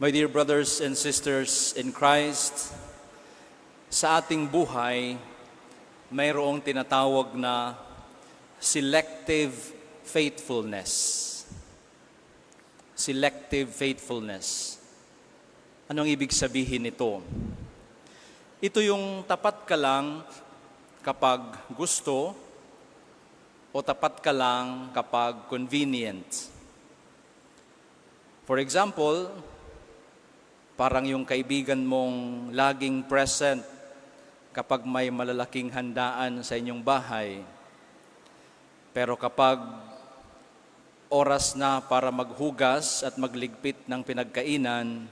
My dear brothers and sisters in Christ, sa ating buhay, mayroong tinatawag na selective faithfulness. Selective faithfulness. Anong ibig sabihin nito? Ito yung tapat ka lang kapag gusto o tapat ka lang kapag convenient. For example, parang yung kaibigan mong laging present kapag may malalaking handaan sa inyong bahay. Pero kapag oras na para maghugas at magligpit ng pinagkainan,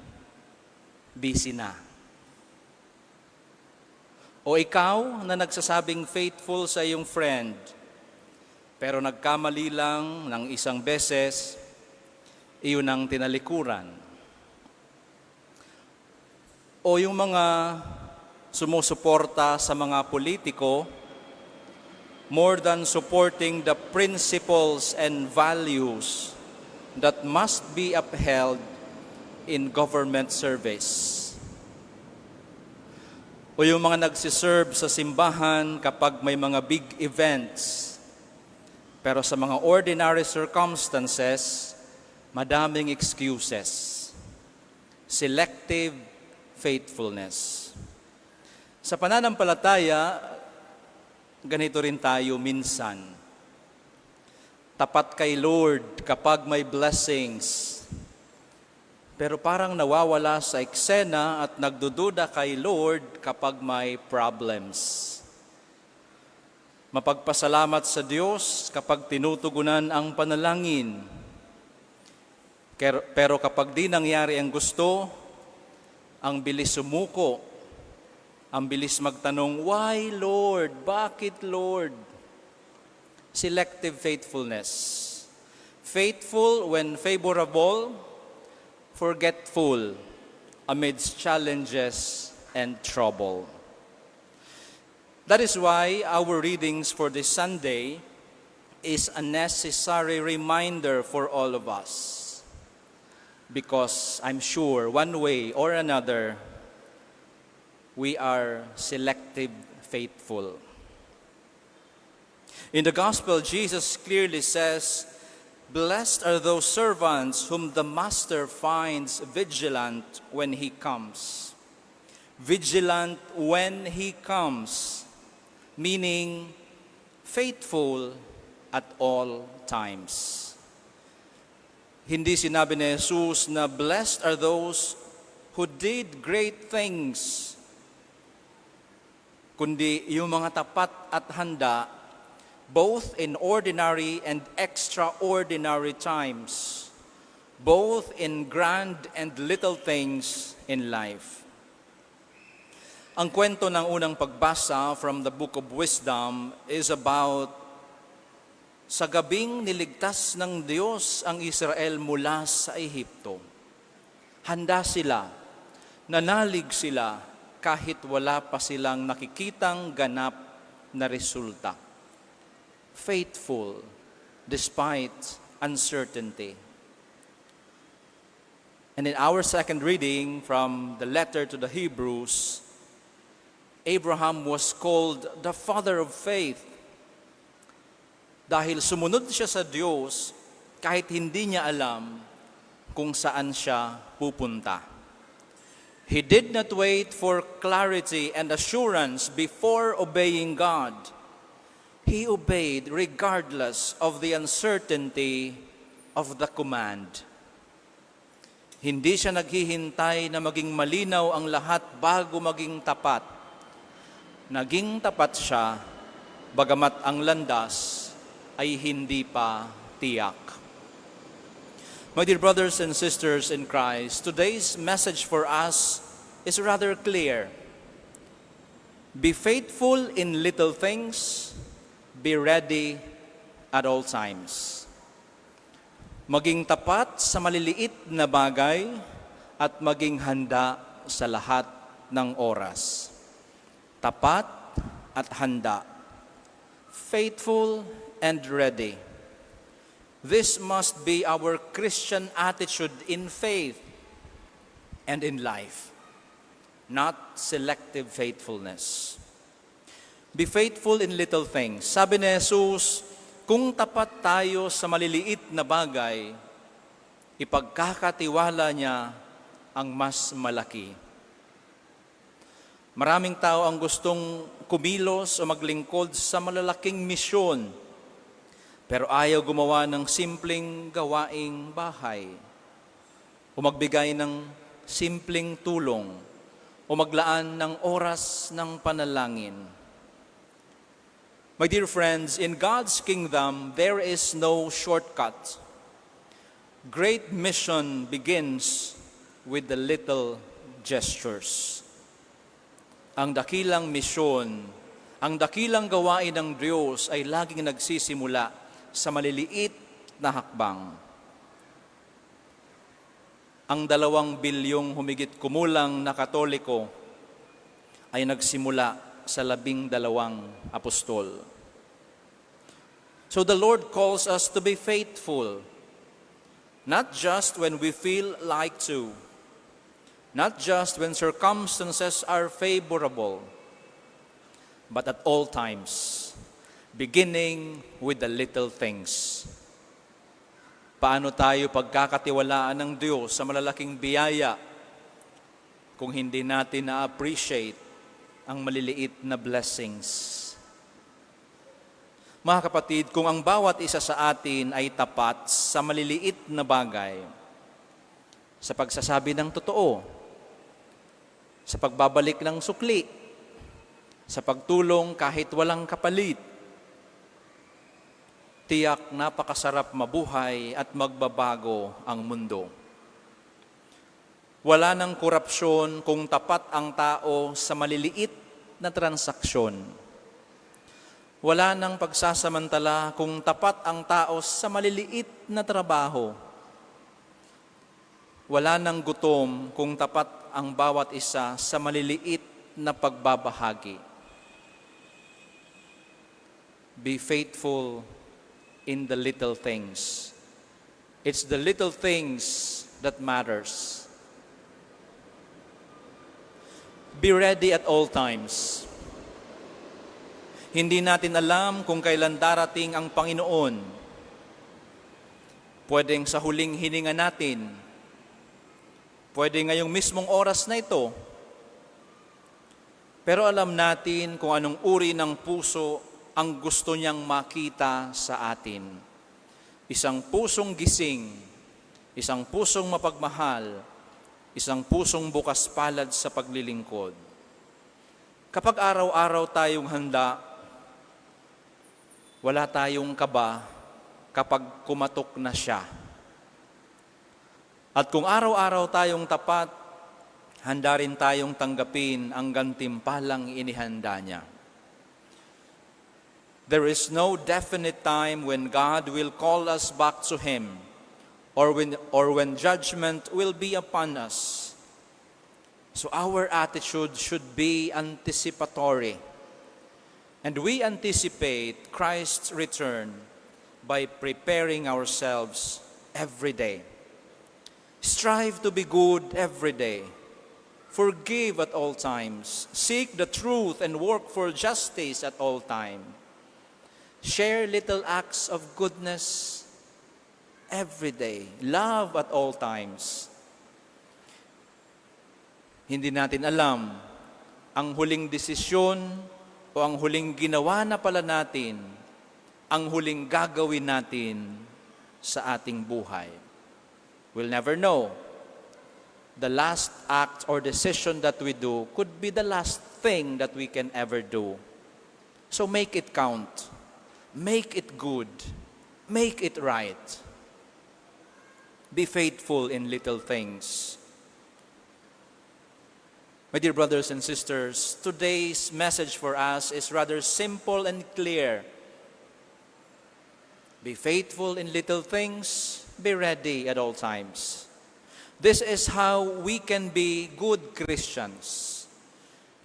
busy na. O ikaw na nagsasabing faithful sa iyong friend, pero nagkamali lang ng isang beses, iyon ang tinalikuran. O yung mga sumusuporta sa mga politiko, more than supporting the principles and values that must be upheld in government service. O yung mga nagsiserve sa simbahan kapag may mga big events, pero sa mga ordinary circumstances, madaming excuses. Selective faithfulness. Sa pananampalataya, ganito rin tayo minsan. Tapat kay Lord kapag may blessings, pero parang nawawala sa eksena at nagdududa kay Lord kapag may problems. Mapagpasalamat sa Diyos kapag tinutugunan ang panalangin. Pero kapag di nangyari ang gusto, ang bilis sumuko, ang bilis magtanong, why Lord? Bakit Lord? Selective faithfulness. Faithful when favorable, forgetful amidst challenges and trouble. That is why our readings for this Sunday is a necessary reminder for all of us. Because I'm sure one way or another, we are selective faithful. In the gospel, Jesus clearly says, "Blessed are those servants whom the master finds vigilant when he comes." Vigilant when he comes, meaning faithful at all times. Hindi sinabi ni Jesus na blessed are those who did great things, kundi yung mga tapat at handa, both in ordinary and extraordinary times, both in grand and little things in life. Ang kwento ng unang pagbasa from the Book of Wisdom is about sa gabing niligtas ng Diyos ang Israel mula sa Ehipto. Handa sila, nanalig sila kahit wala pa silang nakikitang ganap na resulta. Faithful despite uncertainty. And in our second reading from the letter to the Hebrews, Abraham was called the father of faith dahil sumunod siya sa Diyos kahit hindi niya alam kung saan siya pupunta. He did not wait for clarity and assurance before obeying God. He obeyed regardless of the uncertainty of the command. Hindi siya naghihintay na maging malinaw ang lahat bago maging tapat. Naging tapat siya, bagamat ang landas ay hindi pa tiyak. My dear brothers and sisters in Christ, today's message for us is rather clear. Be faithful in little things, be ready at all times. Maging tapat sa maliliit na bagay at maging handa sa lahat ng oras. Tapat at handa. Faithful and ready. This must be our Christian attitude in faith. and in life, not selective faithfulness. Be faithful in little things. Sabi ni Jesus, kung tapat tayo sa maliliit na bagay, ipagkakatiwala niya ang mas malaki. Maraming tao ang gustong kumilos o maglingkod sa malalaking misyon, pero ayaw gumawa ng simpleng gawaing bahay, o magbigay ng simpleng tulong, o maglaan ng oras ng panalangin. My dear friends, in God's kingdom, there is no shortcut. Great mission begins with the little gestures. Ang dakilang misyon, ang dakilang gawain ng Diyos ay laging nagsisimula sa maliliit na hakbang. Ang 2 bilyong humigit kumulang na Katoliko ay nagsimula sa 12 apostol. So the Lord calls us to be faithful, not just when we feel like to, not just when circumstances are favorable, but at all times, beginning with the little things. Paano tayo pagkakatiwalaan ng Diyos sa malalaking biyaya kung hindi natin na-appreciate ang maliliit na blessings? Mga kapatid, kung ang bawat isa sa atin ay tapat sa maliliit na bagay, sa pagsasabi ng totoo, sa pagbabalik ng sukli, sa pagtulong kahit walang kapalit, tiyak napakasarap mabuhay at magbabago ang mundo. Wala nang korupsyon kung tapat ang tao sa maliliit na transaksyon. Wala nang pagsasamantala kung tapat ang tao sa maliliit na trabaho. Wala nang gutom kung tapat ang bawat isa sa maliliit na pagbabahagi. Be faithful in the little things. It's the little things that matters. Be ready at all times. Hindi natin alam kung kailan darating ang Panginoon. Pwedeng sa huling hininga natin. Pwede ngayong mismong oras na ito. Pero alam natin kung anong uri ng puso ang gusto niyang makita sa atin. Isang pusong gising, isang pusong mapagmahal, isang pusong bukas palad sa paglilingkod. Kapag araw-araw tayong handa, wala tayong kaba kapag kumatok na siya. At kung araw-araw tayong tapat, handa rin tayong tanggapin ang gantimpalang inihanda niya. There is no definite time when God will call us back to Him or when judgment will be upon us. So our attitude should be anticipatory. And we anticipate Christ's return by preparing ourselves every day. Strive to be good every day. Forgive at all times. Seek the truth and work for justice at all times. Share little acts of goodness every day. Love at all times. Hindi natin alam ang huling desisyon o ang huling ginawa na pala natin, ang huling gagawin natin sa ating buhay. We'll never know. The last act or decision that we do could be the last thing that we can ever do. So make it count. Make it good. Make it right. Be faithful in little things. My dear brothers and sisters, today's message for us is rather simple and clear. Be faithful in little things, be ready at all times. This is how we can be good Christians.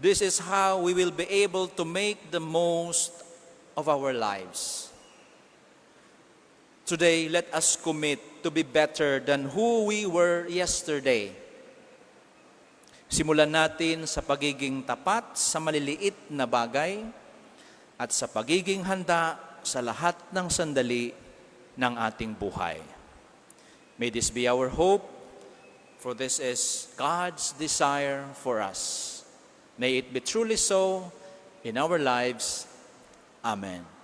This is how we will be able to make the most of our lives. Today, let us commit to be better than who we were yesterday. Simulan natin sa pagiging tapat sa maliliit na bagay at sa pagiging handa sa lahat ng sandali ng ating buhay. May this be our hope, for this is God's desire for us. May it be truly so in our lives. Amen.